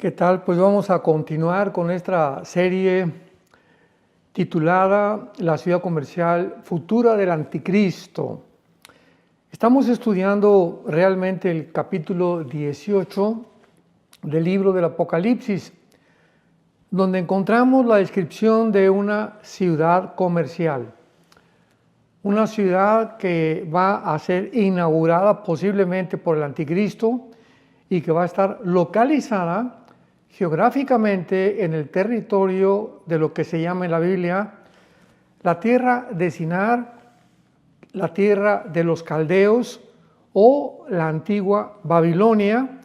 ¿Qué tal? Pues vamos a continuar con esta serie titulada La ciudad comercial futura del anticristo. Estamos estudiando realmente el capítulo 18 del libro del Apocalipsis, donde encontramos la descripción de una ciudad comercial. Una ciudad que va a ser inaugurada posiblemente por el anticristo y que va a estar localizada geográficamente en el territorio de lo que se llama en la Biblia la tierra de Sinar, la tierra de los caldeos o la antigua Babilonia,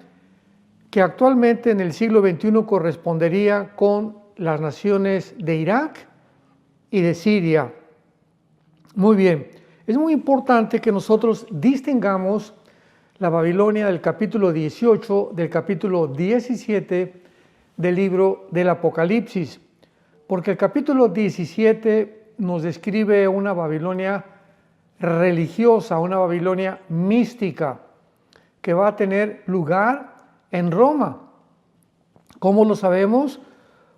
que actualmente en el siglo XXI correspondería con las naciones de Irak y de Siria. Muy bien, es muy importante que nosotros distingamos la Babilonia del capítulo 18 del capítulo 17 del libro del Apocalipsis, porque el capítulo 17 nos describe una Babilonia religiosa, una Babilonia mística, que va a tener lugar en Roma. ¿Cómo lo sabemos?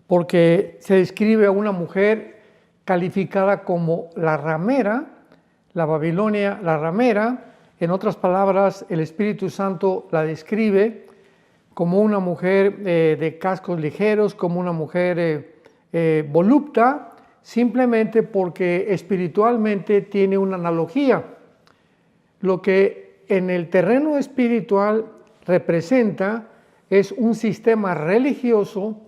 Porque se describe a una mujer calificada como la ramera, la Babilonia, la ramera. En otras palabras, el Espíritu Santo la describe como una mujer de cascos ligeros, como una mujer volupta, simplemente porque espiritualmente tiene una analogía. Lo que en el terreno espiritual representa es un sistema religioso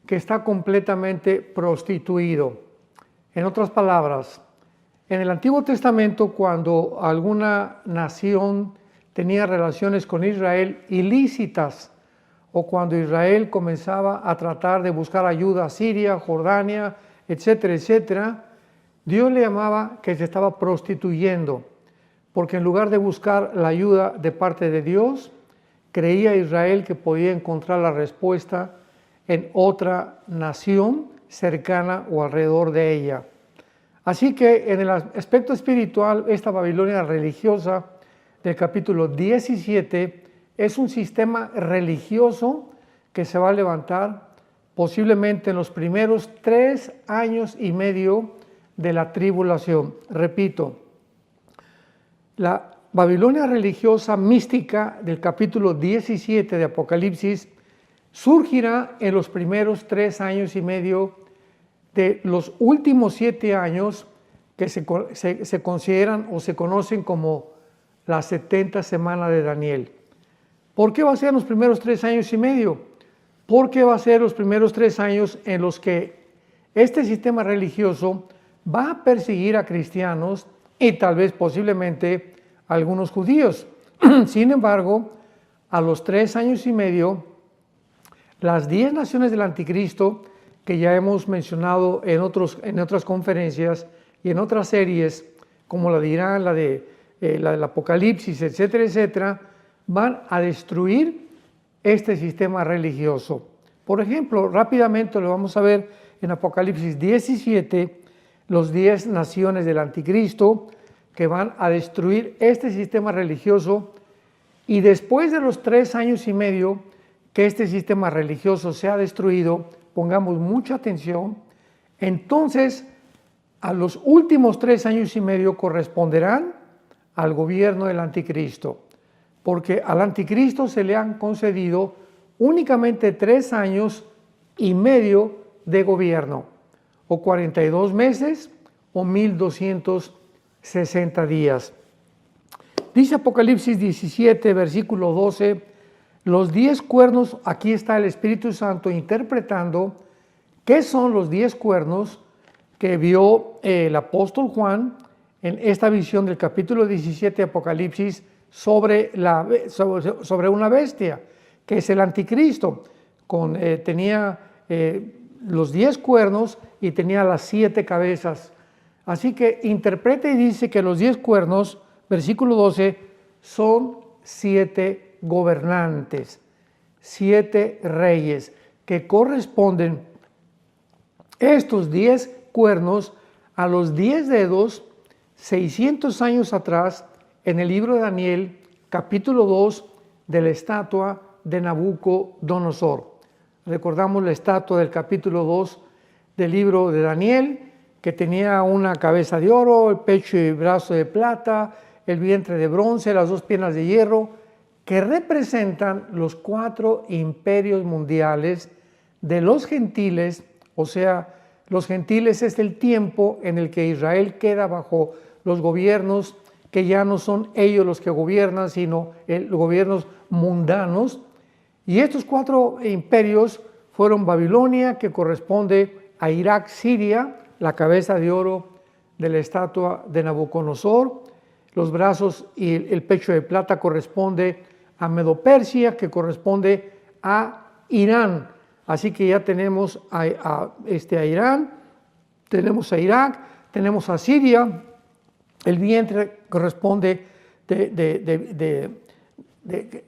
que está completamente prostituido. En otras palabras, en el Antiguo Testamento, cuando alguna nación tenía relaciones con Israel ilícitas, o cuando Israel comenzaba a tratar de buscar ayuda a Siria, Jordania, etcétera, etcétera, Dios le llamaba que se estaba prostituyendo, porque en lugar de buscar la ayuda de parte de Dios, creía Israel que podía encontrar la respuesta en otra nación cercana o alrededor de ella. Así que en el aspecto espiritual, esta Babilonia religiosa del capítulo 17 es un sistema religioso que se va a levantar posiblemente en los primeros 3 años y medio de la tribulación. Repito, la Babilonia religiosa mística del capítulo 17 de Apocalipsis surgirá en los primeros 3 años y medio de los últimos 7 años que se consideran o se conocen como la 70 semana de Daniel. ¿Por qué va a ser los primeros 3 años y medio? Porque va a ser los primeros 3 años en los que este sistema religioso va a perseguir a cristianos y tal vez posiblemente a algunos judíos. Sin embargo, a los 3 años y medio, las 10 naciones del anticristo, que ya hemos mencionado en otras conferencias y en otras series, como la de Irán, la del Apocalipsis, etcétera, etcétera, van a destruir este sistema religioso. Por ejemplo, rápidamente lo vamos a ver en Apocalipsis 17, los 10 naciones del anticristo que van a destruir este sistema religioso, y después de los 3 años y medio que este sistema religioso sea destruido, pongamos mucha atención, entonces a los últimos 3 años y medio corresponderán al gobierno del anticristo, porque al anticristo se le han concedido únicamente 3 años y medio de gobierno, o 42 meses o 1260 días. Dice Apocalipsis 17, versículo 12, los 10 cuernos, aquí está el Espíritu Santo interpretando qué son los 10 cuernos que vio el apóstol Juan en esta visión del capítulo 17 de Apocalipsis sobre una bestia, que es el anticristo. Tenía los 10 cuernos y tenía las 7 cabezas. Así que interpreta y dice que los 10 cuernos, versículo 12, son 7 gobernantes, 7 reyes, que corresponden estos 10 cuernos a los 10 dedos 600 años atrás en el libro de Daniel, capítulo 2, de la estatua de Nabucodonosor. Recordamos la estatua del capítulo 2 del libro de Daniel, que tenía una cabeza de oro, el pecho y brazo de plata, el vientre de bronce, las dos piernas de hierro, que representan los 4 imperios mundiales de los gentiles. O sea, los gentiles es el tiempo en el que Israel queda bajo los gobiernos que ya no son ellos los que gobiernan, sino los gobiernos mundanos. Y estos 4 imperios fueron Babilonia, que corresponde a Irak, Siria, la cabeza de oro de la estatua de Nabucodonosor, los brazos y el pecho de plata corresponde a Medo-Persia, que corresponde a Irán. Así que ya tenemos a Irán, tenemos a Irak, tenemos a Siria, el vientre corresponde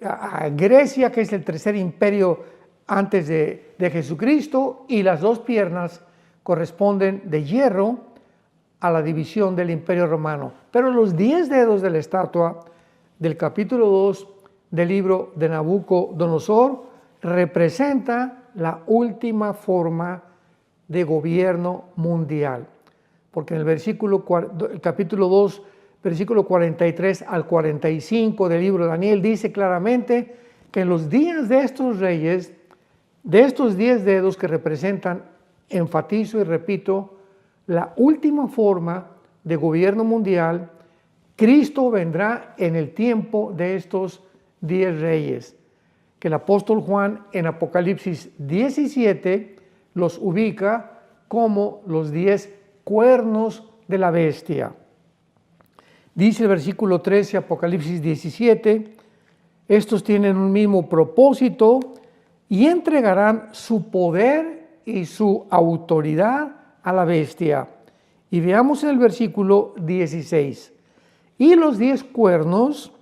a Grecia, que es el tercer imperio antes de Jesucristo, y las dos piernas corresponden de hierro a la división del imperio romano. Pero los 10 dedos de la estatua del capítulo 2 del libro de Nabucodonosor representa la última forma de gobierno mundial. Porque en el capítulo 2, versículo 43 al 45 del libro de Daniel, dice claramente que en los días de estos reyes, de estos 10 dedos que representan, enfatizo y repito, la última forma de gobierno mundial, Cristo vendrá en el tiempo de estos 10 reyes, que el apóstol Juan en Apocalipsis 17 los ubica como los 10 cuernos de la bestia. Dice el versículo 13, Apocalipsis 17, estos tienen un mismo propósito y entregarán su poder y su autoridad a la bestia. Y veamos en el versículo 16, y los 10 cuernos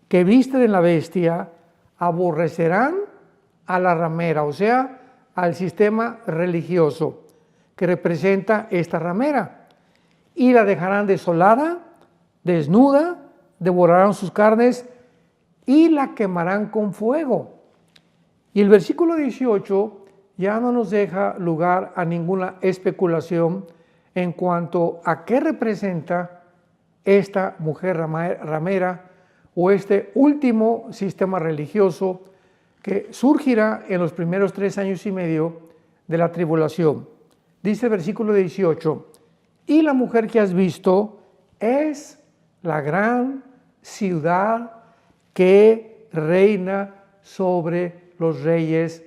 que visten en la bestia aborrecerán a la ramera, o sea, al sistema religioso que representa esta ramera, y la dejarán desolada, desnuda, devorarán sus carnes y la quemarán con fuego. Y el versículo 18 ya no nos deja lugar a ninguna especulación en cuanto a qué representa esta mujer ramera o este último sistema religioso que surgirá en los primeros 3 años y medio de la tribulación. Dice el versículo 18, y la mujer que has visto es la gran ciudad que reina sobre los reyes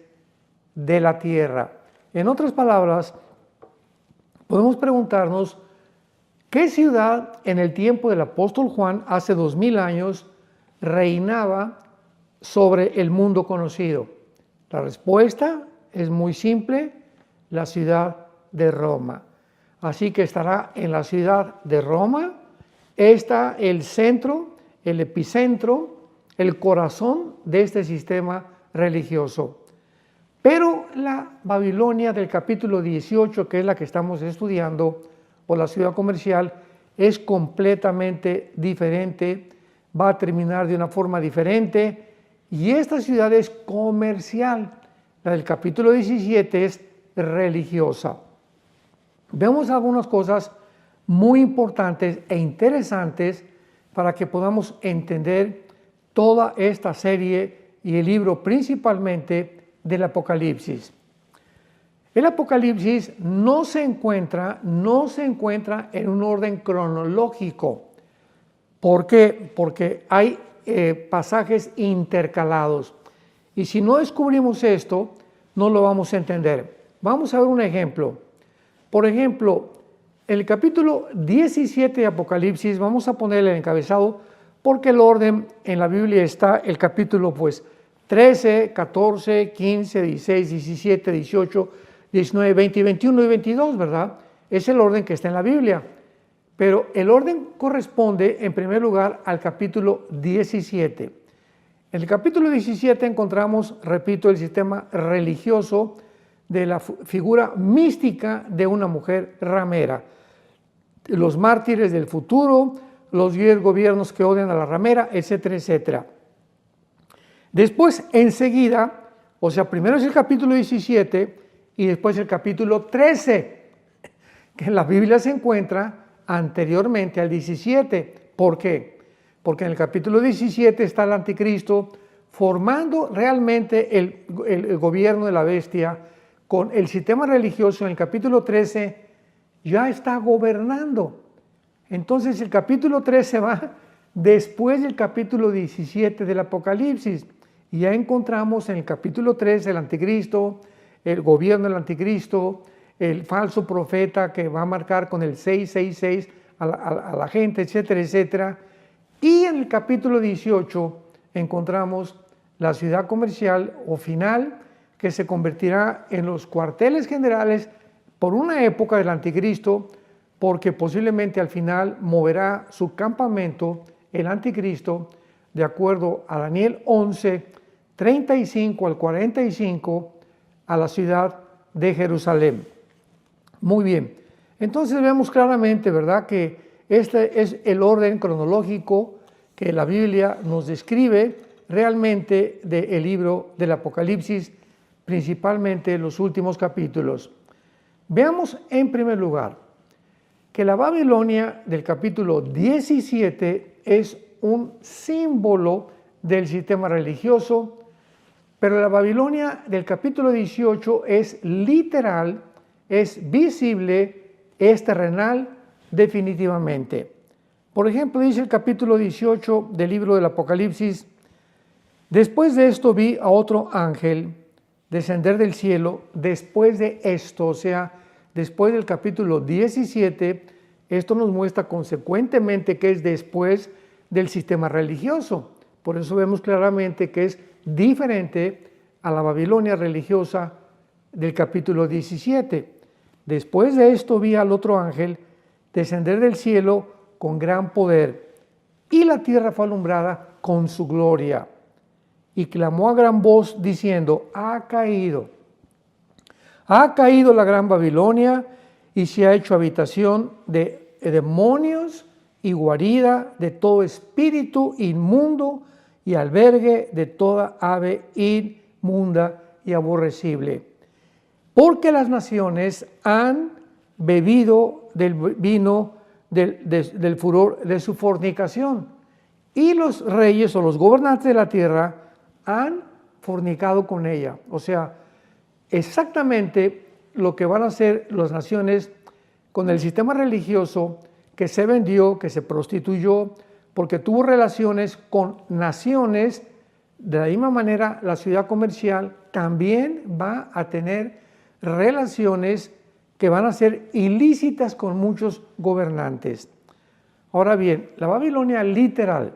de la tierra. En otras palabras, podemos preguntarnos, ¿qué ciudad en el tiempo del apóstol Juan, hace 2000 años, reinaba sobre el mundo conocido? La respuesta es muy simple, la ciudad de Roma. Así que estará en la ciudad de Roma, está el centro, el epicentro, el corazón de este sistema religioso. Pero la Babilonia del capítulo 18, que es la que estamos estudiando, o la ciudad comercial, es completamente diferente, va a terminar de una forma diferente, y esta ciudad es comercial. La del capítulo 17 es religiosa. Vemos algunas cosas muy importantes e interesantes para que podamos entender toda esta serie y el libro principalmente del Apocalipsis. El Apocalipsis no se encuentra en un orden cronológico. ¿Por qué? Porque hay pasajes intercalados. Y si no descubrimos esto, no lo vamos a entender. Vamos a ver un ejemplo. Por ejemplo, el capítulo 17 de Apocalipsis, vamos a ponerle el encabezado, porque el orden en la Biblia está el capítulo 13, 14, 15, 16, 17, 18, 19, 20, 21 y 22, ¿verdad? Es el orden que está en la Biblia. Pero el orden corresponde, en primer lugar, al capítulo 17. En el capítulo 17 encontramos, repito, el sistema religioso de la figura mística de una mujer ramera. Los mártires del futuro, los 10 gobiernos que odian a la ramera, etcétera, etcétera. Después, enseguida, O sea, primero es el capítulo 17 y después el capítulo 13, que en la Biblia se encuentra anteriormente al 17. ¿Por qué? Porque en el capítulo 17 está el anticristo formando realmente el gobierno de la bestia. Con el sistema religioso en el capítulo 13 ya está gobernando. Entonces el capítulo 13 va después del capítulo 17 del Apocalipsis. Y ya encontramos en el capítulo 13 el anticristo, el gobierno del anticristo, el falso profeta que va a marcar con el 666 a la gente, etcétera, etcétera. Y en el capítulo 18 encontramos la ciudad comercial o final, que se convertirá en los cuarteles generales por una época del anticristo, porque posiblemente al final moverá su campamento el anticristo, de acuerdo a Daniel 11, 35 al 45, a la ciudad de Jerusalén. Muy bien, entonces vemos claramente, ¿verdad?, que este es el orden cronológico que la Biblia nos describe realmente del libro del Apocalipsis, principalmente los últimos capítulos. Veamos en primer lugar que la Babilonia del capítulo 17 es un símbolo del sistema religioso, pero la Babilonia del capítulo 18 es literal, es visible, es terrenal definitivamente. Por ejemplo, dice el capítulo 18 del libro del Apocalipsis: después de esto vi a otro ángel descender del cielo. Después de esto, o sea, después del capítulo 17, esto nos muestra consecuentemente que es después del sistema religioso. Por eso vemos claramente que es diferente a la Babilonia religiosa del capítulo 17. Después de esto vi al otro ángel descender del cielo con gran poder, y la tierra fue alumbrada con su gloria. Y clamó a gran voz diciendo: ha caído la gran Babilonia, y se ha hecho habitación de demonios y guarida de todo espíritu inmundo y albergue de toda ave inmunda y aborrecible. Porque las naciones han bebido del vino del furor de su fornicación, y los reyes o los gobernantes de la tierra han fornicado con ella. O sea, exactamente lo que van a hacer las naciones con el sistema religioso que se vendió, que se prostituyó, porque tuvo relaciones con naciones. De la misma manera, la ciudad comercial también va a tener relaciones que van a ser ilícitas con muchos gobernantes. Ahora bien, la Babilonia literal,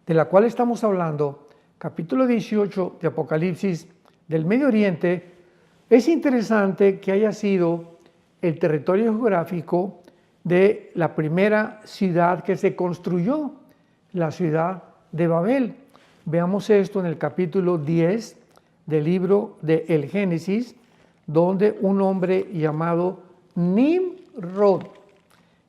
de la cual estamos hablando, capítulo 18 de Apocalipsis del Medio Oriente, es interesante que haya sido el territorio geográfico de la primera ciudad que se construyó, la ciudad de Babel. Veamos esto en el capítulo 10 del libro de El Génesis, donde un hombre llamado Nimrod,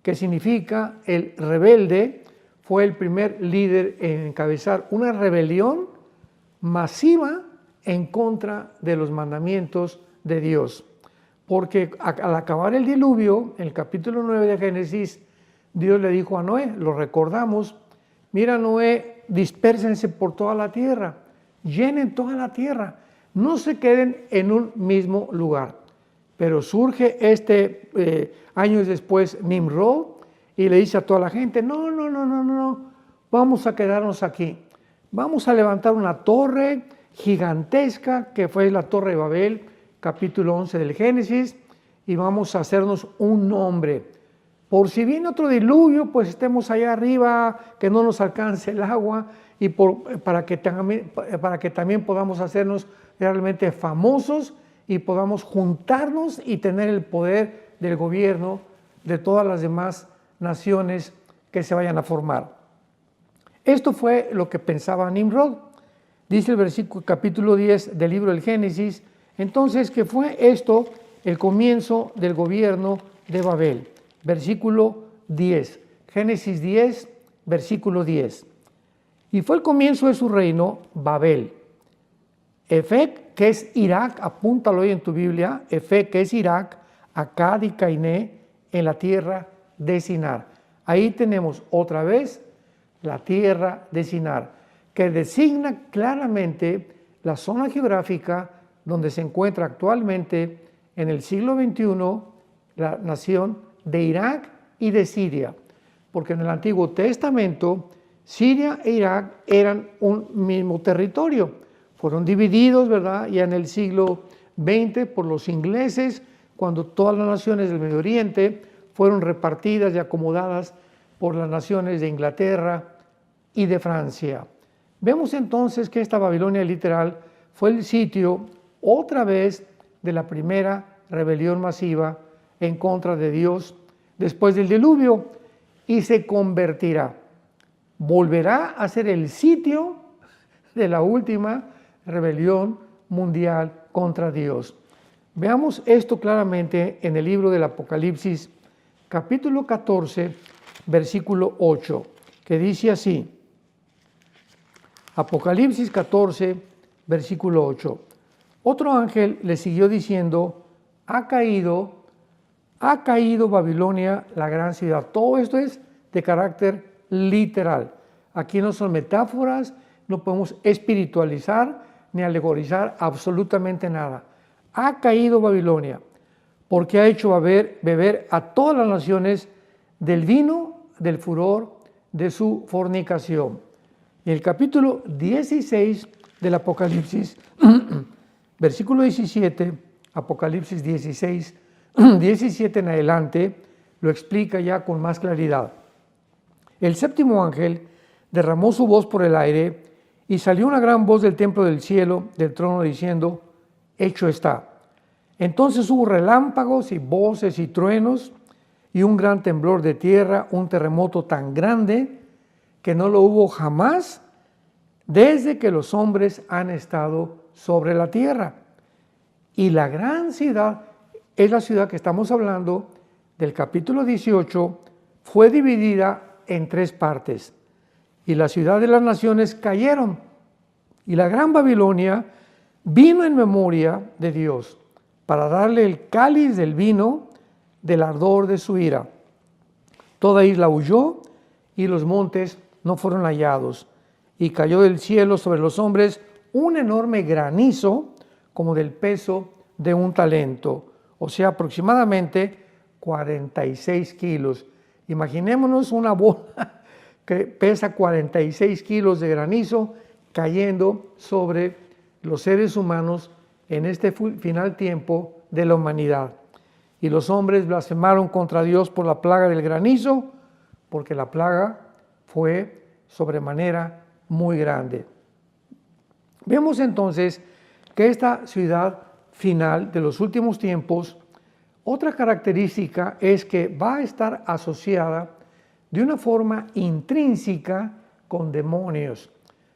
que significa el rebelde, fue el primer líder en encabezar una rebelión masiva en contra de los mandamientos de Dios. Porque al acabar el diluvio, en el capítulo 9 de Génesis, Dios le dijo a Noé, lo recordamos: mira, Noé, dispérsense por toda la tierra, llenen toda la tierra, no se queden en un mismo lugar. Pero surge años después Nimrod y le dice a toda la gente: no, vamos a quedarnos aquí, vamos a levantar una torre gigantesca que fue la Torre de Babel, capítulo 11 del Génesis, y vamos a hacernos un nombre. Por si viene otro diluvio, pues estemos allá arriba, que no nos alcance el agua, y para que también podamos hacernos realmente famosos y podamos juntarnos y tener el poder del gobierno de todas las demás naciones que se vayan a formar. Esto fue lo que pensaba Nimrod. Dice el versículo capítulo 10 del libro del Génesis, entonces, que fue esto el comienzo del gobierno de Babel. Versículo 10, Génesis 10, versículo 10. Y fue el comienzo de su reino, Babel, Efec, que es Irak, apúntalo ahí en tu Biblia, Efec, que es Irak, Akkad y Cainé, en la tierra de Sinar. Ahí tenemos otra vez la tierra de Sinar, que designa claramente la zona geográfica donde se encuentra actualmente en el siglo XXI la nación de Irak y de Siria, porque en el Antiguo Testamento Siria e Irak eran un mismo territorio, fueron divididos, ¿verdad? Ya en el siglo XX por los ingleses, cuando todas las naciones del Medio Oriente fueron repartidas y acomodadas por las naciones de Inglaterra y de Francia. Vemos entonces que esta Babilonia literal fue el sitio otra vez de la primera rebelión masiva en contra de Dios después del diluvio, y se convertirá, volverá a ser el sitio de la última rebelión mundial contra Dios. Veamos esto claramente en el libro del Apocalipsis, capítulo 14, versículo 8, que dice así. Apocalipsis 14, versículo 8. Otro ángel le siguió diciendo, ha caído Babilonia, la gran ciudad. Todo esto es de carácter literal. Aquí no son metáforas, no podemos espiritualizar ni alegorizar absolutamente nada. Ha caído Babilonia, porque ha hecho beber a todas las naciones del vino del furor de su fornicación. En el capítulo 16 del Apocalipsis, versículo 17, Apocalipsis 16, 17 en adelante, lo explica ya con más claridad. El séptimo ángel derramó su voz por el aire y salió una gran voz del templo del cielo, del trono, diciendo, hecho está. Entonces hubo relámpagos y voces y truenos y un gran temblor de tierra, un terremoto tan grande que no lo hubo jamás desde que los hombres han estado sobre la tierra. Y la gran ciudad, es la ciudad que estamos hablando del capítulo 18, fue dividida en 3 partes. Y la ciudad de las naciones cayeron. Y la gran Babilonia vino en memoria de Dios para darle el cáliz del vino del ardor de su ira. Toda isla huyó y los montes no fueron hallados. Y cayó del cielo sobre los hombres un enorme granizo como del peso de un talento, o sea, aproximadamente 46 kilos. Imaginémonos una bola que pesa 46 kilos de granizo cayendo sobre los seres humanos en este final tiempo de la humanidad. Y los hombres blasfemaron contra Dios por la plaga del granizo, porque la plaga fue sobremanera muy grande. Vemos entonces que esta ciudad final de los últimos tiempos, otra característica es que va a estar asociada de una forma intrínseca con demonios,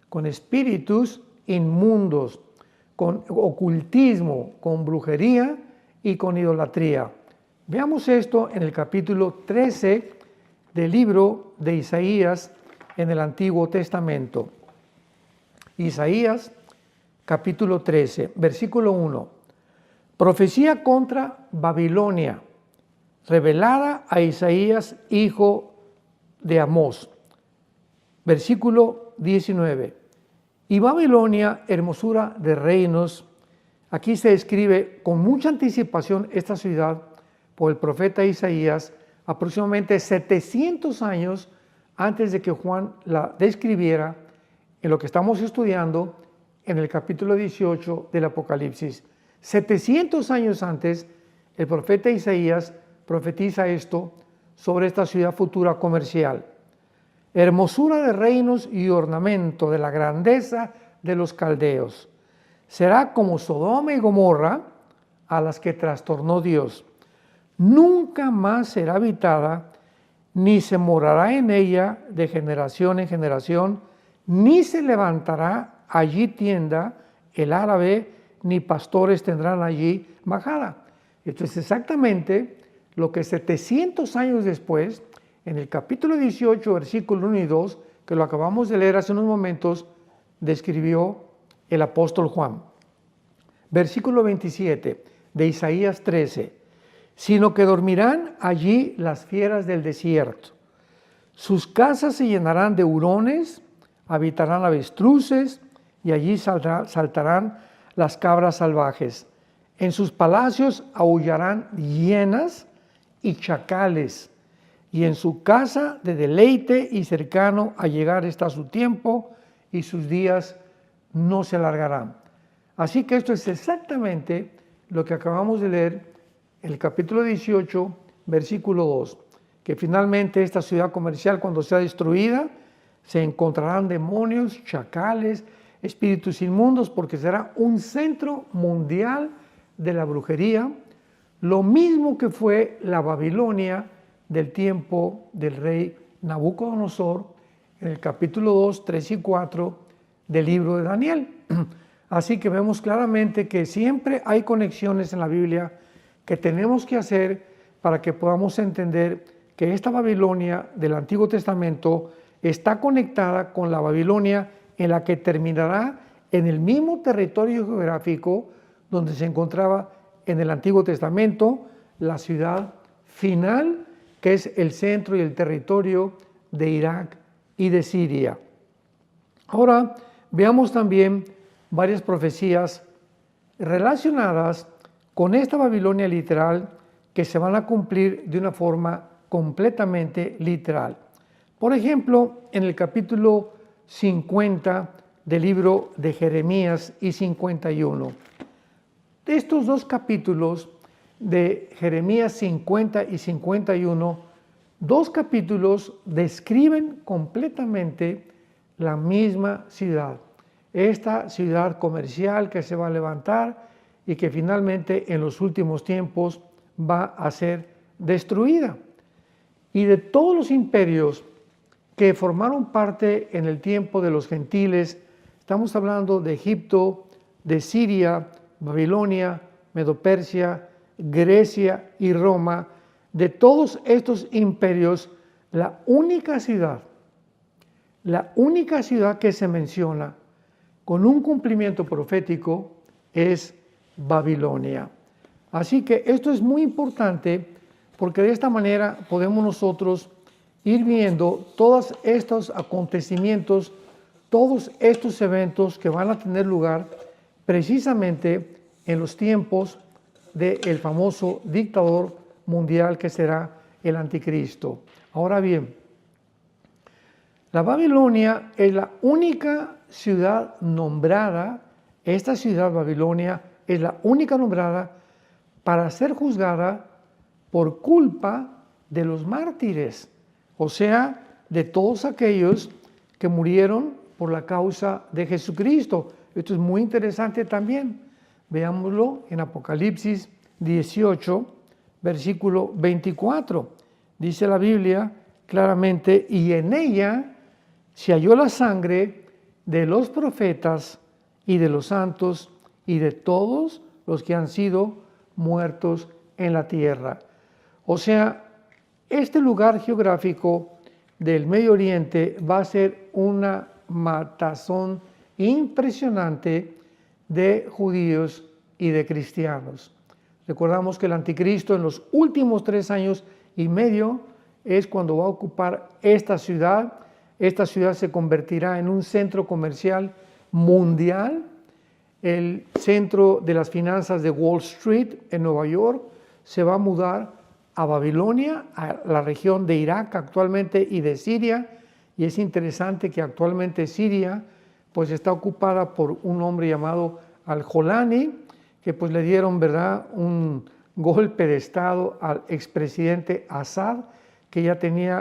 con espíritus inmundos, con ocultismo, con brujería y con idolatría. Veamos esto en el capítulo 13 del libro de Isaías en el Antiguo Testamento. Isaías, capítulo 13, versículo 1. Profecía contra Babilonia, revelada a Isaías, hijo de Amós. Versículo 19. Y Babilonia, hermosura de reinos. Aquí se describe con mucha anticipación esta ciudad por el profeta Isaías, aproximadamente 700 años antes de que Juan la describiera en lo que estamos estudiando en el capítulo 18 del Apocalipsis. 700 años antes, el profeta Isaías profetiza esto sobre esta ciudad futura comercial. Hermosura de reinos y ornamento de la grandeza de los caldeos. Será como Sodoma y Gomorra, a las que trastornó Dios. Nunca más será habitada, ni se morará en ella de generación en generación, ni se levantará allí tienda el árabe, ni pastores tendrán allí majada. Esto es exactamente lo que 700 años después, en el capítulo 18, versículo 1 y 2, que lo acabamos de leer hace unos momentos, describió el apóstol Juan. Versículo 27 de Isaías 13. Sino que dormirán allí las fieras del desierto. Sus casas se llenarán de hurones, habitarán avestruces, y allí saltarán las cabras salvajes. En sus palacios aullarán hienas y chacales, y en su casa de deleite y cercano a llegar está su tiempo, y sus días no se alargarán. Así que esto es exactamente lo que acabamos de leer en el capítulo 18, versículo 2, que finalmente esta ciudad comercial, cuando sea destruida, se encontrarán demonios, chacales, espíritus inmundos, porque será un centro mundial de la brujería, lo mismo que fue la Babilonia del tiempo del rey Nabucodonosor, en el capítulo 2, 3 y 4 del libro de Daniel. Así que vemos claramente que siempre hay conexiones en la Biblia que tenemos que hacer para que podamos entender que esta Babilonia del Antiguo Testamento está conectada con la Babilonia en la que terminará en el mismo territorio geográfico donde se encontraba en el Antiguo Testamento la ciudad final, que es el centro y el territorio de Irak y de Siria. Ahora veamos también varias profecías relacionadas con esta Babilonia literal que se van a cumplir de una forma completamente literal. Por ejemplo, en el capítulo 50 del libro de Jeremías y 51. De estos dos capítulos de Jeremías 50 y 51, dos capítulos describen completamente la misma ciudad. Esta ciudad comercial que se va a levantar y que finalmente en los últimos tiempos va a ser destruida. Y de todos los imperios que formaron parte en el tiempo de los gentiles, estamos hablando de Egipto, de Siria, Babilonia, Medo-Persia, Grecia y Roma. De todos estos imperios, la única ciudad que se menciona con un cumplimiento profético es Babilonia. Así que esto es muy importante porque de esta manera podemos nosotros ir viendo todos estos acontecimientos, todos estos eventos que van a tener lugar precisamente en los tiempos del famoso dictador mundial que será el anticristo. Ahora bien, la Babilonia es la única ciudad nombrada, esta ciudad Babilonia es la única nombrada para ser juzgada por culpa de los mártires, o sea, de todos aquellos que murieron por la causa de Jesucristo. Esto es muy interesante también. Veámoslo en Apocalipsis 18, versículo 24. Dice la Biblia claramente, y en ella se halló la sangre de los profetas y de los santos y de todos los que han sido muertos en la tierra. O sea, este lugar geográfico del Medio Oriente va a ser una matazón impresionante de judíos y de cristianos. Recordamos que el anticristo en los últimos 3 años y medio es cuando va a ocupar esta ciudad. Esta ciudad se convertirá en un centro comercial mundial, el centro de las finanzas de Wall Street en Nueva York. Se va a mudar a Babilonia, a la región de Irak actualmente y de Siria, y es interesante que actualmente Siria pues está ocupada por un hombre llamado Al-Jolani, que pues le dieron, ¿verdad?, un golpe de estado al expresidente Assad, que ya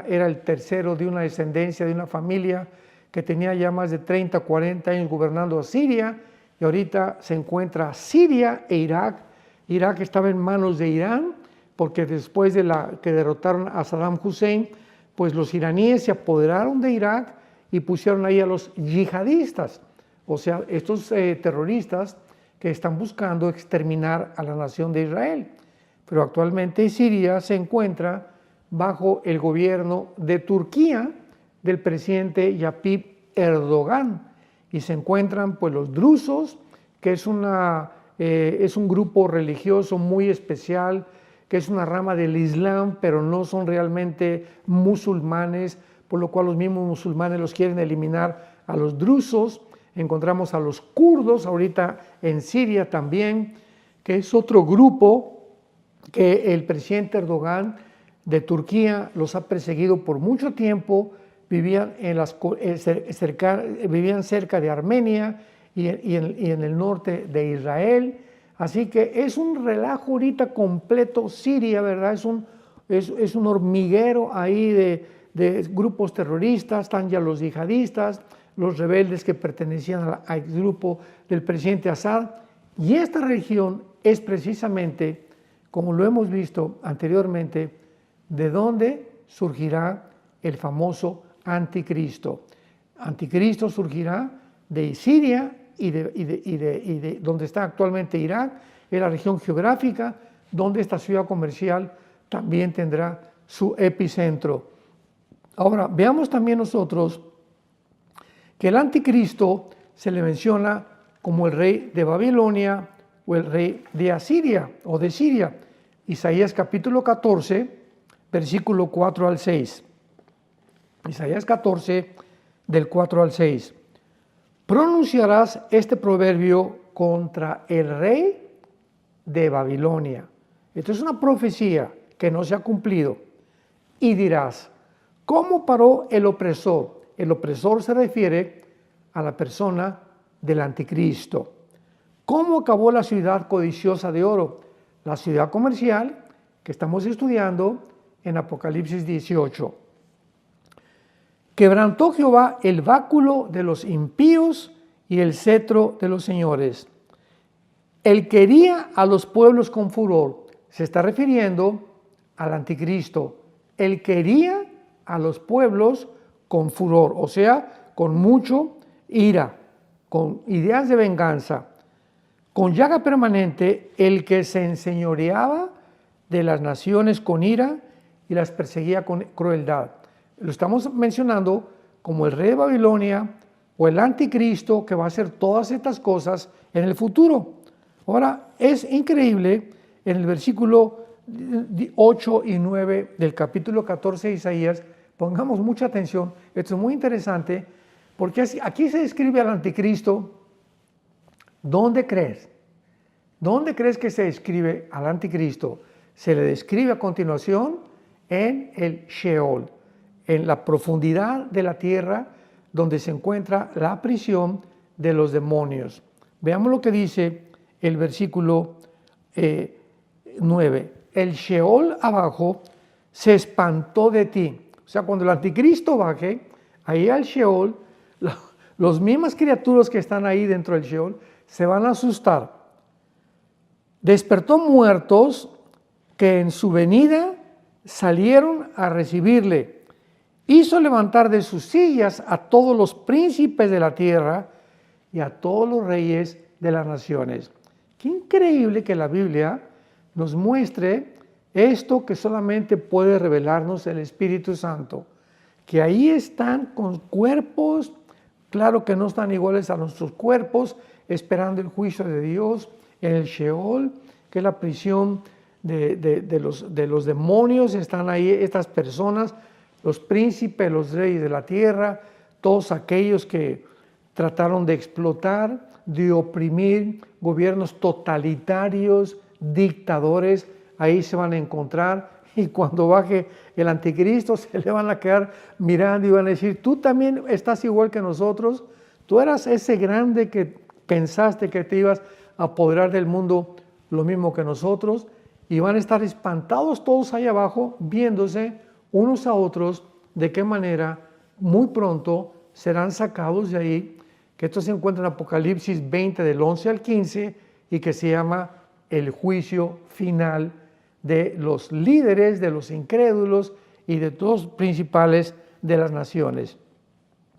era el tercero de una descendencia, de una familia que tenía ya más de 30, 40 años gobernando a Siria, y ahorita se encuentra Siria e Irak. Irak estaba en manos de Irán, porque después de que derrotaron a Saddam Hussein, pues los iraníes se apoderaron de Irak y pusieron ahí a los yihadistas, o sea, estos terroristas que están buscando exterminar a la nación de Israel. Pero actualmente Siria se encuentra bajo el gobierno de Turquía, del presidente Tayyip Erdogan, y se encuentran pues los drusos, que es una es un grupo religioso muy especial, que es una rama del Islam, pero no son realmente musulmanes, por lo cual los mismos musulmanes los quieren eliminar a los drusos. Encontramos a los kurdos ahorita en Siria también, que es otro grupo que el presidente Erdogan de Turquía los ha perseguido por mucho tiempo. Vivían cerca de Armenia y en el norte de Israel. Así que es un relajo ahorita completo Siria, ¿verdad? Es un hormiguero ahí de grupos terroristas. Están ya los yihadistas, los rebeldes que pertenecían al grupo del presidente Assad. Y esta región es precisamente, como lo hemos visto anteriormente, de donde surgirá el famoso Anticristo. Anticristo surgirá de Siria y de donde está actualmente Irak, en la región geográfica donde esta ciudad comercial también tendrá su epicentro. Ahora, veamos también nosotros que el Anticristo se le menciona como el rey de Babilonia o el rey de Asiria o de Siria. Isaías capítulo 14, versículo 4 al 6. Isaías 14, del 4 al 6. Pronunciarás este proverbio contra el rey de Babilonia. Esto es una profecía que no se ha cumplido. Y dirás, ¿cómo paró el opresor? El opresor se refiere a la persona del Anticristo. ¿Cómo acabó la ciudad codiciosa de oro? La ciudad comercial que estamos estudiando en Apocalipsis 18. Quebrantó Jehová el báculo de los impíos y el cetro de los señores. Él quería a los pueblos con furor. Se está refiriendo al Anticristo. Él quería a los pueblos con furor, o sea, con mucho ira, con ideas de venganza, con llaga permanente, el que se enseñoreaba de las naciones con ira y las perseguía con crueldad. Lo estamos mencionando como el rey de Babilonia o el Anticristo que va a hacer todas estas cosas en el futuro. Ahora, es increíble en el versículo 8 y 9 del capítulo 14 de Isaías, pongamos mucha atención, esto es muy interesante, porque aquí se describe al Anticristo. ¿Dónde crees? ¿Dónde crees que se describe al Anticristo? Se le describe a continuación en el Sheol, en la profundidad de la tierra donde se encuentra la prisión de los demonios. Veamos lo que dice el versículo 9. El Sheol abajo se espantó de ti. O sea, cuando el Anticristo baje, ahí al Sheol, las mismas criaturas que están ahí dentro del Sheol se van a asustar. Despertó muertos que en su venida salieron a recibirle. Hizo levantar de sus sillas a todos los príncipes de la tierra y a todos los reyes de las naciones. Qué increíble que la Biblia nos muestre esto que solamente puede revelarnos el Espíritu Santo. Que ahí están con cuerpos, claro que no están iguales a nuestros cuerpos, esperando el juicio de Dios en el Sheol, que es la prisión de los demonios. Están ahí estas personas, los príncipes, los reyes de la tierra, todos aquellos que trataron de explotar, de oprimir, gobiernos totalitarios, dictadores, ahí se van a encontrar. Y cuando baje el Anticristo se le van a quedar mirando y van a decir, tú también estás igual que nosotros, tú eras ese grande que pensaste que te ibas a apoderar del mundo lo mismo que nosotros, y van a estar espantados todos ahí abajo, viéndose unos a otros de qué manera muy pronto serán sacados de ahí, que esto se encuentra en Apocalipsis 20 del 11 al 15 y que se llama el juicio final de los líderes, de los incrédulos y de todos los principales de las naciones.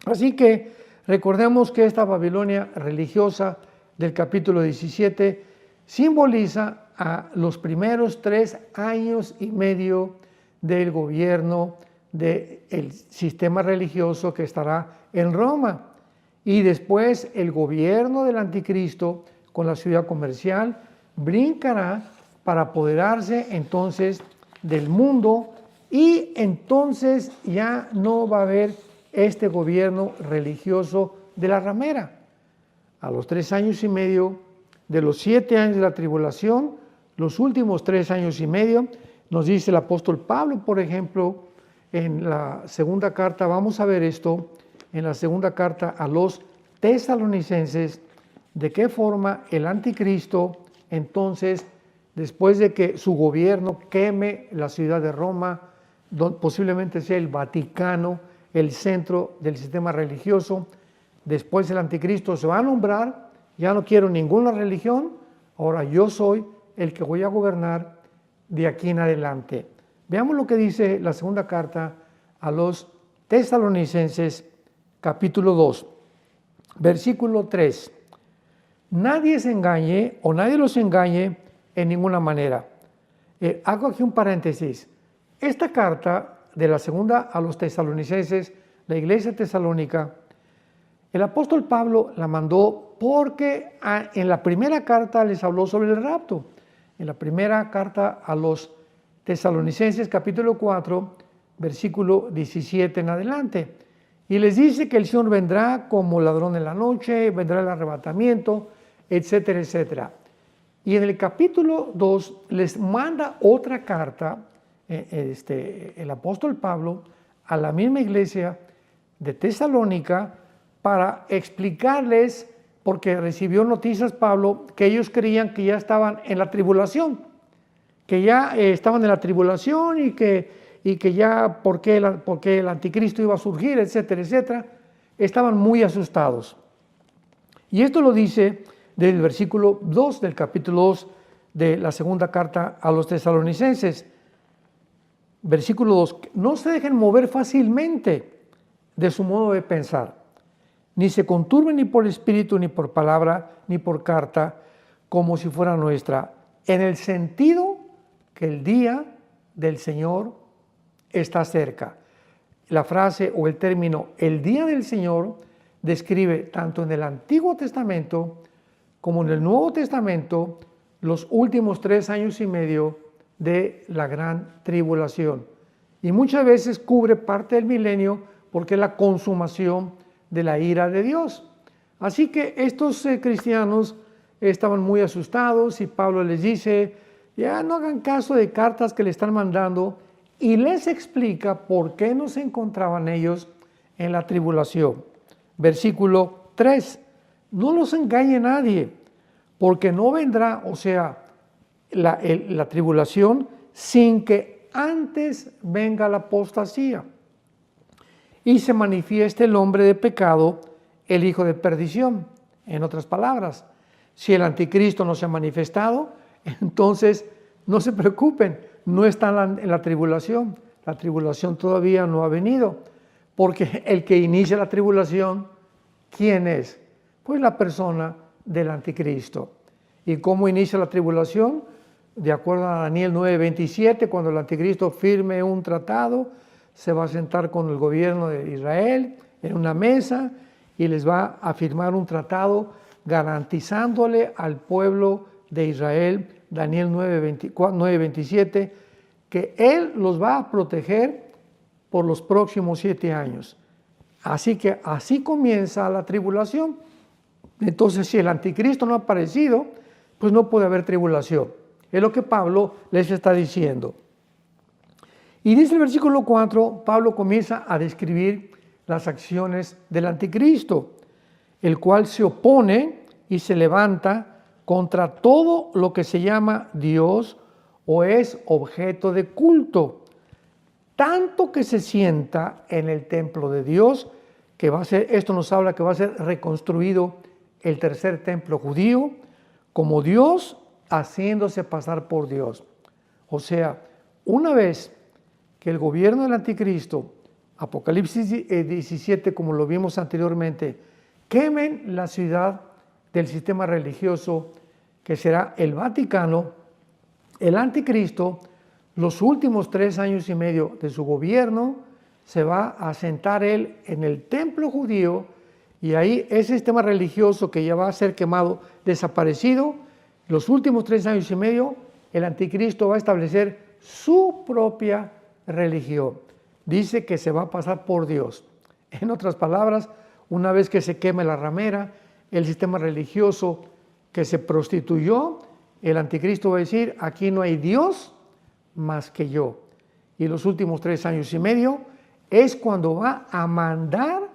Así que recordemos que esta Babilonia religiosa del capítulo 17 simboliza a los primeros 3 años y medio del gobierno del sistema religioso que estará en Roma, y después el gobierno del Anticristo con la ciudad comercial, brincará para apoderarse entonces del mundo, y entonces ya no va a haber este gobierno religioso de la ramera. A los 3 años y medio de los 7 años de la tribulación, los últimos 3 años y medio, nos dice el apóstol Pablo, por ejemplo, en la segunda carta, vamos a ver esto, en la segunda carta a los tesalonicenses, de qué forma el anticristo, entonces, después de que su gobierno queme la ciudad de Roma, posiblemente sea el Vaticano, el centro del sistema religioso, después el anticristo se va a nombrar, ya no quiero ninguna religión, ahora yo soy el que voy a gobernar de aquí en adelante. Veamos lo que dice la segunda carta a los tesalonicenses, capítulo 2, versículo 3. Nadie se engañe o nadie los engañe en ninguna manera. Hago aquí un paréntesis. Esta carta de la segunda a los tesalonicenses, la iglesia tesalónica, el apóstol Pablo la mandó porque en la primera carta les habló sobre el rapto. En la primera carta a los tesalonicenses, capítulo 4, versículo 17 en adelante. Y les dice que el Señor vendrá como ladrón en la noche, vendrá el arrebatamiento, etcétera, etcétera. Y en el capítulo 2 les manda otra carta, el apóstol Pablo, a la misma iglesia de Tesalónica, para explicarles, porque recibió noticias Pablo, que ellos creían que ya estaban en la tribulación, que ya estaban en la tribulación y que ya porque el anticristo iba a surgir, etcétera, etcétera, estaban muy asustados. Y esto lo dice del versículo 2 del capítulo 2 de la segunda carta a los tesalonicenses. Versículo 2, no se dejen mover fácilmente de su modo de pensar, ni se conturben ni por espíritu, ni por palabra, ni por carta, como si fuera nuestra, en el sentido que el día del Señor está cerca. La frase o el término el día del Señor describe tanto en el Antiguo Testamento como en el Nuevo Testamento los últimos 3 años y medio de la gran tribulación. Y muchas veces cubre parte del milenio porque es la consumación de la ira de Dios. Así que estos cristianos estaban muy asustados y Pablo les dice, ya no hagan caso de cartas que le están mandando, y les explica por qué no se encontraban ellos en la tribulación. Versículo 3, no los engañe nadie, porque no vendrá, o sea, la tribulación sin que antes venga la apostasía y se manifieste el hombre de pecado, el hijo de perdición. En otras palabras, si el anticristo no se ha manifestado, entonces no se preocupen, no están en la tribulación todavía no ha venido, porque el que inicia la tribulación, ¿quién es? Pues la persona del anticristo. ¿Y cómo inicia la tribulación? De acuerdo a Daniel 9:27, cuando el anticristo firme un tratado, se va a sentar con el gobierno de Israel en una mesa y les va a firmar un tratado garantizándole al pueblo de Israel, Daniel 9:27, que él los va a proteger por los próximos 7 años. Así que así comienza la tribulación. Entonces, si el anticristo no ha aparecido, pues no puede haber tribulación. Es lo que Pablo les está diciendo. Y dice el versículo 4, Pablo comienza a describir las acciones del anticristo, el cual se opone y se levanta contra todo lo que se llama Dios o es objeto de culto, tanto que se sienta en el templo de Dios, que va a ser, esto nos habla que va a ser reconstruido el tercer templo judío, como Dios haciéndose pasar por Dios. O sea, una vez que el gobierno del anticristo, Apocalipsis 17, como lo vimos anteriormente, quemen la ciudad del sistema religioso que será el Vaticano, el anticristo, los últimos 3 años y medio de su gobierno, se va a sentar él en el templo judío Y ahí ese sistema religioso que ya va a ser quemado, desaparecido, los últimos 3 años y medio, el anticristo va a establecer su propia religión. Dice que se va a pasar por Dios. En otras palabras, una vez que se queme la ramera, el sistema religioso que se prostituyó, el anticristo va a decir, aquí no hay Dios más que yo. Y los últimos 3 años y medio es cuando va a mandar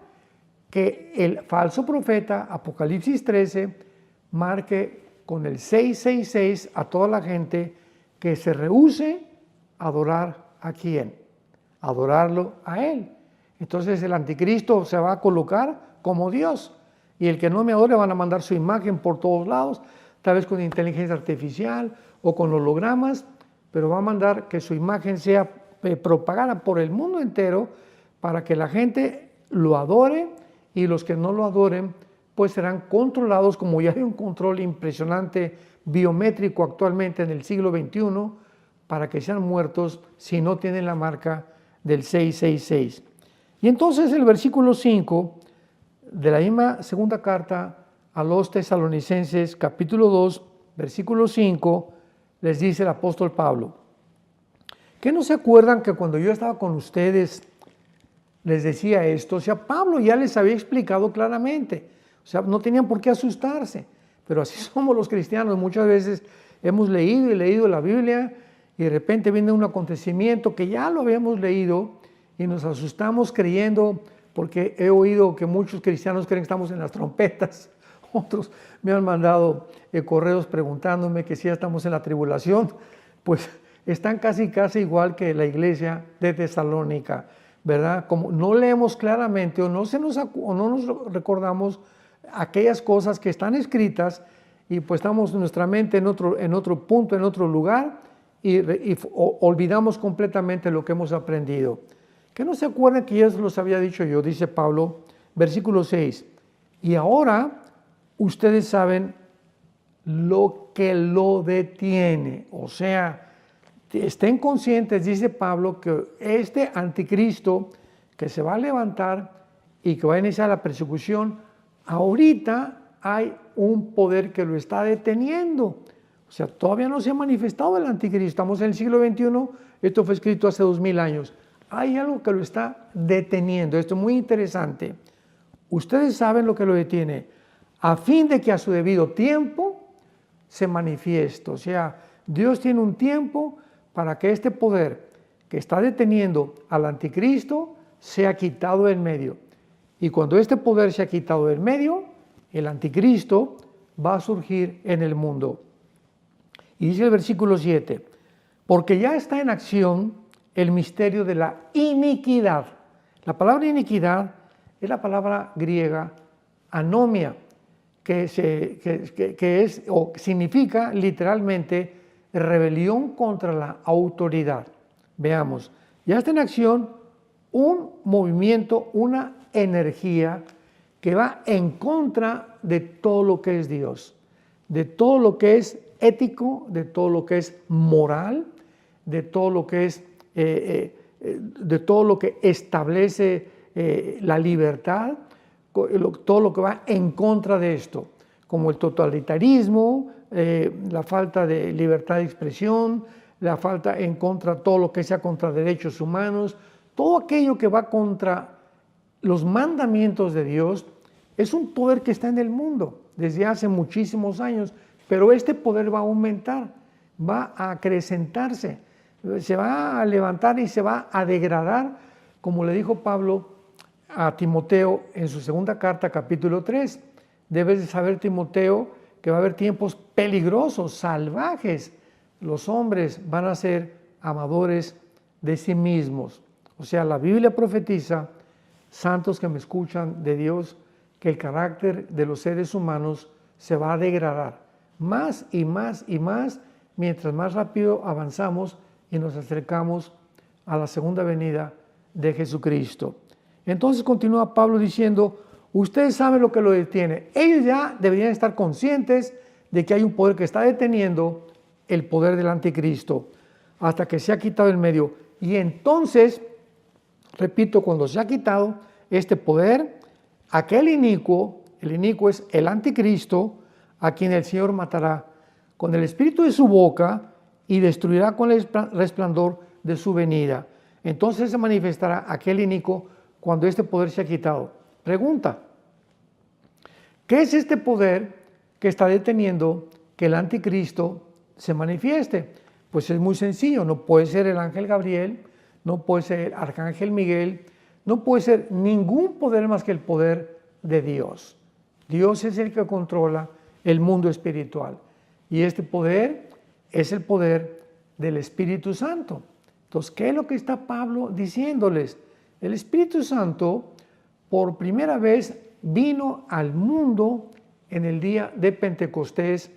que el falso profeta, Apocalipsis 13, marque con el 666 a toda la gente que se rehúse a adorar a quién, adorarlo a él. Entonces el anticristo se va a colocar como Dios, y el que no me adore van a mandar su imagen por todos lados, tal vez con inteligencia artificial o con hologramas, pero va a mandar que su imagen sea propagada por el mundo entero para que la gente lo adore, y los que no lo adoren pues serán controlados, como ya hay un control impresionante biométrico actualmente en el siglo XXI, para que sean muertos si no tienen la marca del 666. Y entonces el versículo 5 de la misma segunda carta a los tesalonicenses, capítulo 2, versículo 5, les dice el apóstol Pablo: ¿qué no se acuerdan que cuando yo estaba con ustedes les decía esto? O sea, Pablo ya les había explicado claramente, o sea, no tenían por qué asustarse, pero así somos los cristianos. Muchas veces hemos leído y leído la Biblia y de repente viene un acontecimiento que ya lo habíamos leído y nos asustamos creyendo, porque he oído que muchos cristianos creen que estamos en las trompetas. Otros me han mandado correos preguntándome que si ya estamos en la tribulación. Pues están casi igual que la iglesia de Tesalónica, ¿verdad? Como no leemos claramente o no nos recordamos aquellas cosas que están escritas, y pues estamos en nuestra mente en otro punto, en otro lugar, y olvidamos completamente lo que hemos aprendido. Que no se acuerdan que ya se los había dicho yo, dice Pablo, versículo 6, y ahora ustedes saben lo que lo detiene. O sea, estén conscientes, dice Pablo, que este anticristo que se va a levantar y que va a iniciar la persecución, ahorita hay un poder que lo está deteniendo. O sea, todavía no se ha manifestado el anticristo, estamos en el siglo XXI, esto fue escrito hace 2000 años. Hay algo que lo está deteniendo, esto es muy interesante. Ustedes saben lo que lo detiene, a fin de que a su debido tiempo se manifieste. O sea, Dios tiene un tiempo para que este poder que está deteniendo al anticristo sea quitado del medio. Y cuando este poder sea quitado del medio, el anticristo va a surgir en el mundo. Y dice el versículo 7, porque ya está en acción el misterio de la iniquidad. La palabra iniquidad es la palabra griega anomia, que es o significa literalmente rebelión contra la autoridad. Veamos, ya está en acción un movimiento, una energía que va en contra de todo lo que es Dios, de todo lo que es ético, de todo lo que es moral, de todo lo que es de todo lo que establece la libertad, todo lo que va en contra de esto, como el totalitarismo, la falta de libertad de expresión, la falta en contra de todo lo que sea contra derechos humanos, todo aquello que va contra los mandamientos de Dios. Es un poder que está en el mundo desde hace muchísimos años, pero este poder va a aumentar, va a acrecentarse, se va a levantar y se va a degradar, como le dijo Pablo a Timoteo en su segunda carta, capítulo 3. Debes de saber, Timoteo, que va a haber tiempos peligrosos, salvajes. Los hombres van a ser amadores de sí mismos. O sea, la Biblia profetiza, santos que me escuchan de Dios, que el carácter de los seres humanos se va a degradar más y más y más mientras más rápido avanzamos y nos acercamos a la segunda venida de Jesucristo. Entonces continúa Pablo diciendo, ustedes saben lo que lo detiene. Ellos ya deberían estar conscientes de que hay un poder que está deteniendo el poder del anticristo hasta que se ha quitado el medio. Y entonces, repito, cuando se ha quitado este poder, aquel inicuo, el inicuo es el anticristo, a quien el Señor matará con el espíritu de su boca y destruirá con el resplandor de su venida. Entonces se manifestará aquel inicuo cuando este poder se ha quitado. Pregunta: ¿qué es este poder que está deteniendo que el anticristo se manifieste? Pues es muy sencillo, no puede ser el ángel Gabriel, no puede ser el arcángel Miguel, no puede ser ningún poder más que el poder de Dios. Dios es el que controla el mundo espiritual y este poder es el poder del Espíritu Santo. Entonces, ¿qué es lo que está Pablo diciéndoles? El Espíritu Santo por primera vez vino al mundo en el día de Pentecostés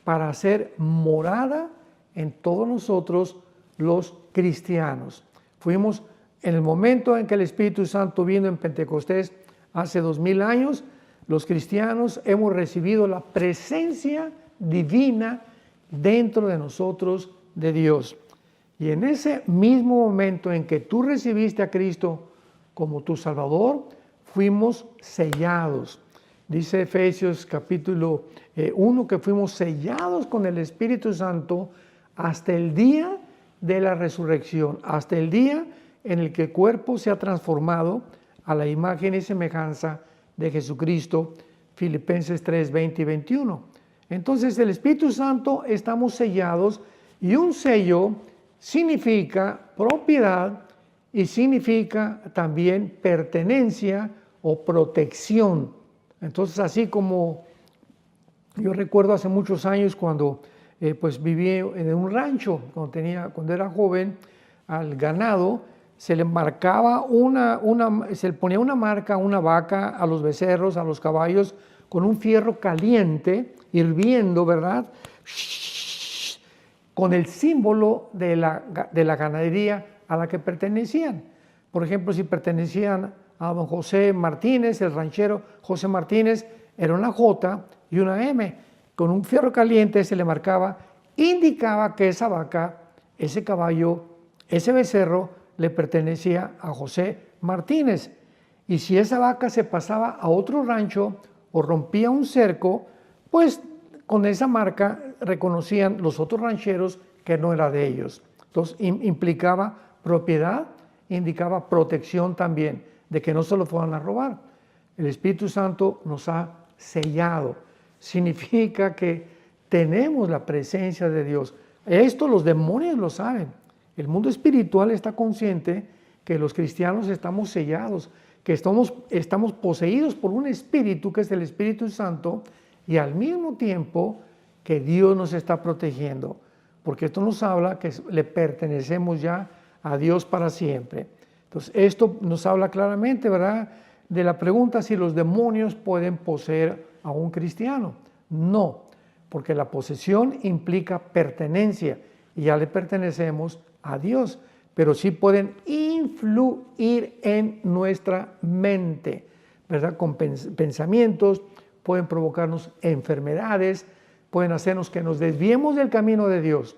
para hacer morada en todos nosotros los cristianos. Fuimos en el momento en que el Espíritu Santo vino en Pentecostés hace 2000 años, los cristianos hemos recibido la presencia divina dentro de nosotros de Dios. Y en ese mismo momento en que tú recibiste a Cristo como tu Salvador, fuimos sellados. Dice Efesios capítulo 1 que fuimos sellados con el Espíritu Santo hasta el día de la resurrección, hasta el día en el que el cuerpo se ha transformado a la imagen y semejanza de Jesucristo, Filipenses 3, 20 y 21. Entonces el Espíritu Santo estamos sellados y un sello significa propiedad y significa también pertenencia o protección. Entonces, así como yo recuerdo hace muchos años cuando pues viví en un rancho, cuando era joven, al ganado se le marcaba se le ponía una marca a una vaca, a los becerros, a los caballos, con un fierro caliente, hirviendo, ¿verdad? Con el símbolo de la ganadería a la que pertenecían. Por ejemplo, si pertenecían a don José Martínez, el ranchero José Martínez, era una J y una M. Con un fierro caliente se le marcaba, indicaba que esa vaca, ese caballo, ese becerro le pertenecía a José Martínez. Y si esa vaca se pasaba a otro rancho o rompía un cerco, pues con esa marca reconocían los otros rancheros que no era de ellos. Entonces implicaba propiedad, indicaba protección también, de que no se lo fueran a robar. El Espíritu Santo nos ha sellado. Significa que tenemos la presencia de Dios. Esto los demonios lo saben. El mundo espiritual está consciente que los cristianos estamos sellados, que estamos poseídos por un espíritu que es el Espíritu Santo y al mismo tiempo que Dios nos está protegiendo, porque esto nos habla que le pertenecemos ya a Dios para siempre. Entonces, esto nos habla claramente, ¿verdad?, de la pregunta si los demonios pueden poseer a un cristiano. No, porque la posesión implica pertenencia y ya le pertenecemos a Dios, pero sí pueden influir en nuestra mente, ¿verdad?, con pensamientos, pueden provocarnos enfermedades, pueden hacernos que nos desviemos del camino de Dios,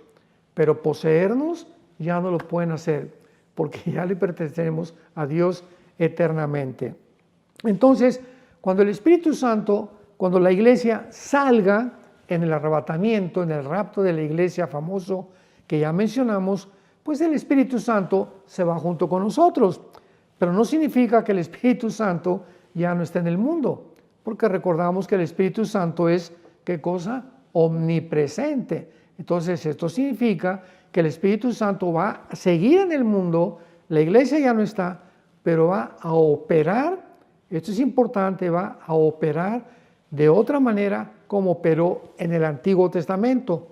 pero poseernos ya no lo pueden hacer, porque ya le pertenecemos a Dios eternamente. Entonces, cuando el Espíritu Santo, cuando la iglesia salga en el arrebatamiento, en el rapto de la iglesia famoso que ya mencionamos, pues el Espíritu Santo se va junto con nosotros. Pero no significa que el Espíritu Santo ya no esté en el mundo, porque recordamos que el Espíritu Santo es, ¿qué cosa? Omnipresente. Entonces, esto significa que el Espíritu Santo va a seguir en el mundo, la iglesia ya no está, pero va a operar, esto es importante, va a operar de otra manera como operó en el Antiguo Testamento.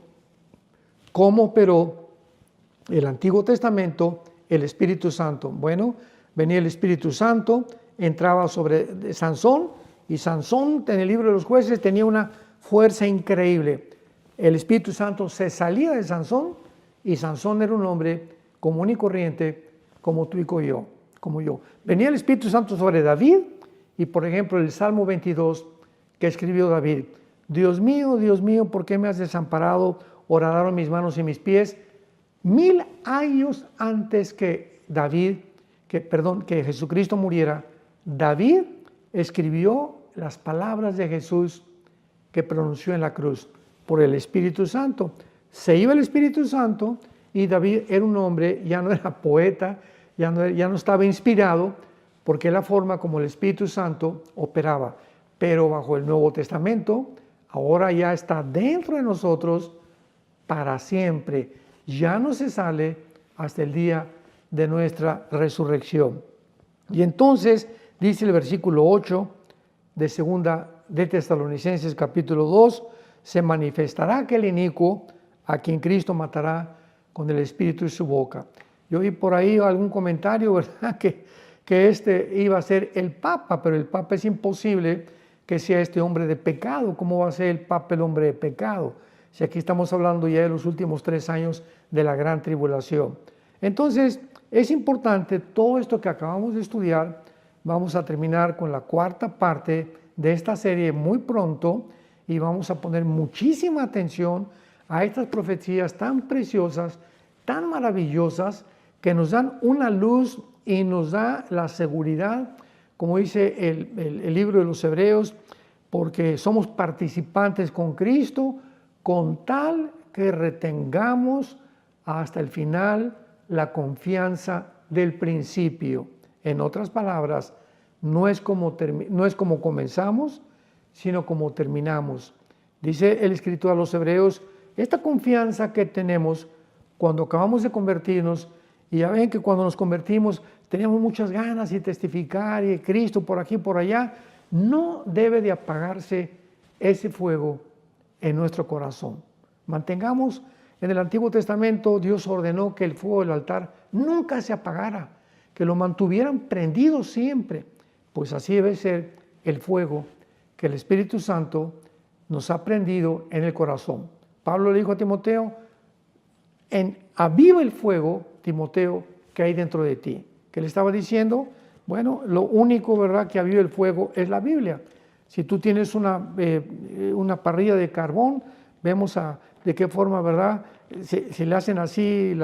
¿Cómo operó el Antiguo Testamento el Espíritu Santo? Bueno, venía el Espíritu Santo, entraba sobre Sansón, y Sansón en el libro de los jueces tenía una fuerza increíble. El Espíritu Santo se salía de Sansón y Sansón era un hombre común y corriente como tú y como yo. Venía el Espíritu Santo sobre David y por ejemplo el Salmo 22 que escribió David: Dios mío, ¿por qué me has desamparado? Horadaron mis manos y mis pies. 1000 años antes que Jesucristo muriera, David escribió las palabras de Jesús que pronunció en la cruz por el Espíritu Santo. Se iba el Espíritu Santo y David era un hombre, ya no era poeta, ya no estaba inspirado, porque es la forma como el Espíritu Santo operaba. Pero bajo el Nuevo Testamento, ahora ya está dentro de nosotros para siempre. Ya no se sale hasta el día de nuestra resurrección. Y entonces, dice el versículo 8 de segunda de Tesalonicenses capítulo 2, se manifestará aquel inicuo a quien Cristo matará con el espíritu de su boca. Yo oí por ahí algún comentario, ¿verdad?, que este iba a ser el Papa, pero el Papa es imposible que sea este hombre de pecado. ¿Cómo va a ser el Papa el hombre de pecado? Si aquí estamos hablando ya de los últimos 3 años de la gran tribulación. Entonces, es importante todo esto que acabamos de estudiar. Vamos a terminar con la 4ª parte de esta serie muy pronto y vamos a poner muchísima atención a estas profecías tan preciosas, tan maravillosas, que nos dan una luz y nos da la seguridad, como dice el libro de los Hebreos, porque somos participantes con Cristo, con tal que retengamos hasta el final la confianza del principio. En otras palabras, no es como comenzamos, sino como terminamos. Dice el escritor a los Hebreos, esta confianza que tenemos cuando acabamos de convertirnos, y ya ven que cuando nos convertimos teníamos muchas ganas y testificar y Cristo por aquí por allá, no debe de apagarse ese fuego en nuestro corazón. Mantengamos, en el Antiguo Testamento Dios ordenó que el fuego del altar nunca se apagara, que lo mantuvieran prendido siempre. Pues así debe ser el fuego que el Espíritu Santo nos ha prendido en el corazón. Pablo le dijo a Timoteo, aviva el fuego, Timoteo, que hay dentro de ti. ¿Qué le estaba diciendo? Bueno, lo único, ¿verdad?, que aviva el fuego es la Biblia. Si tú tienes una parrilla de carbón, vemos de qué forma, ¿verdad?, se le hacen así,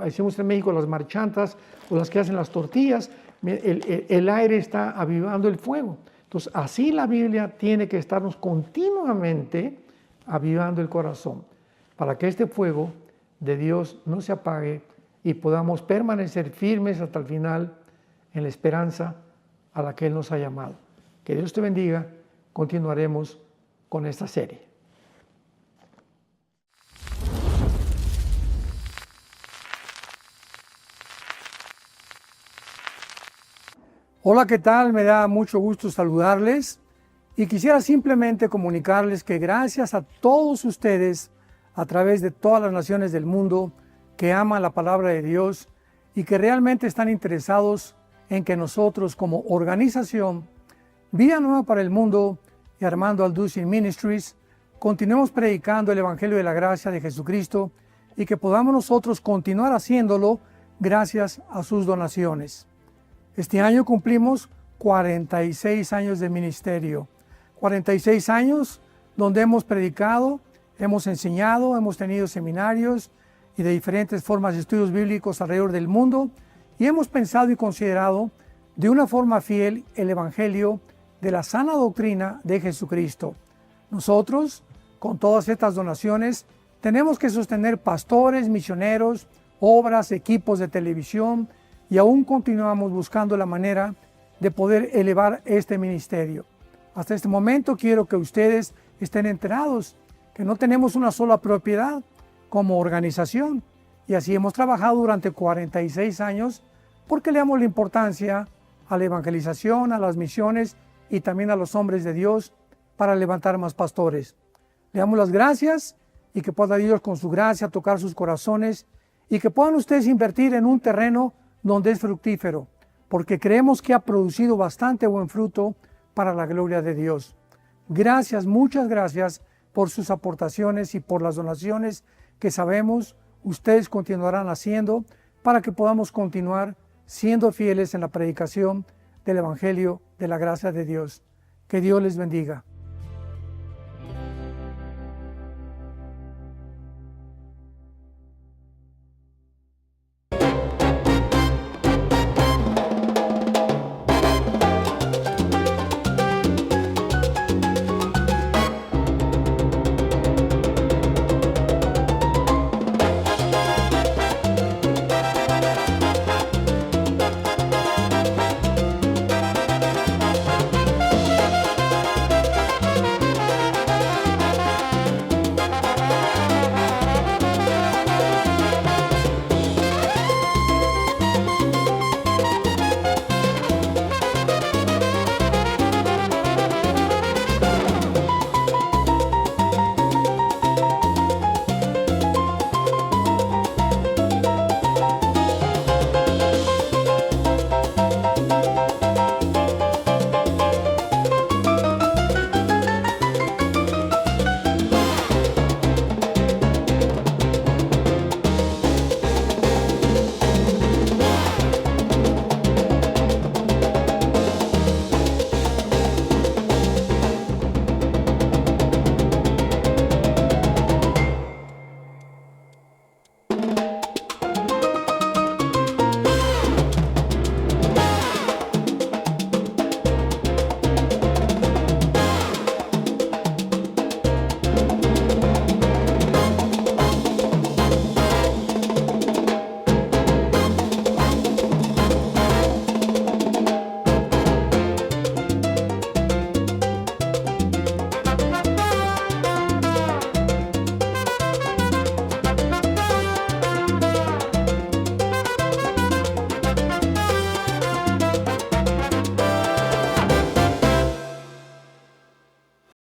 decimos en México, las marchantas o las que hacen las tortillas, el aire está avivando el fuego. Entonces, así la Biblia tiene que estarnos continuamente avivando el corazón, para que este fuego de Dios no se apague y podamos permanecer firmes hasta el final en la esperanza a la que Él nos ha llamado. Que Dios te bendiga. Continuaremos con esta serie. Hola, ¿qué tal? Me da mucho gusto saludarles y quisiera simplemente comunicarles que gracias a todos ustedes a través de todas las naciones del mundo que aman la palabra de Dios y que realmente están interesados en que nosotros como organización Vida Nueva para el Mundo y Armando Alducin Ministries continuemos predicando el Evangelio de la Gracia de Jesucristo y que podamos nosotros continuar haciéndolo gracias a sus donaciones. Este año cumplimos 46 años de ministerio, 46 años donde hemos predicado, hemos enseñado, hemos tenido seminarios y de diferentes formas de estudios bíblicos alrededor del mundo y hemos pensado y considerado de una forma fiel el Evangelio de la sana doctrina de Jesucristo. Nosotros, con todas estas donaciones, tenemos que sostener pastores, misioneros, obras, equipos de televisión y aún continuamos buscando la manera de poder elevar este ministerio. Hasta este momento quiero que ustedes estén enterados que no tenemos una sola propiedad como organización y así hemos trabajado durante 46 años porque le damos la importancia a la evangelización, a las misiones y también a los hombres de Dios para levantar más pastores. Le damos las gracias y que pueda Dios con su gracia tocar sus corazones y que puedan ustedes invertir en un terreno donde es fructífero, porque creemos que ha producido bastante buen fruto para la gloria de Dios. Gracias, muchas gracias por sus aportaciones y por las donaciones que sabemos ustedes continuarán haciendo para que podamos continuar siendo fieles en la predicación del Evangelio de la gracia de Dios. Que Dios les bendiga.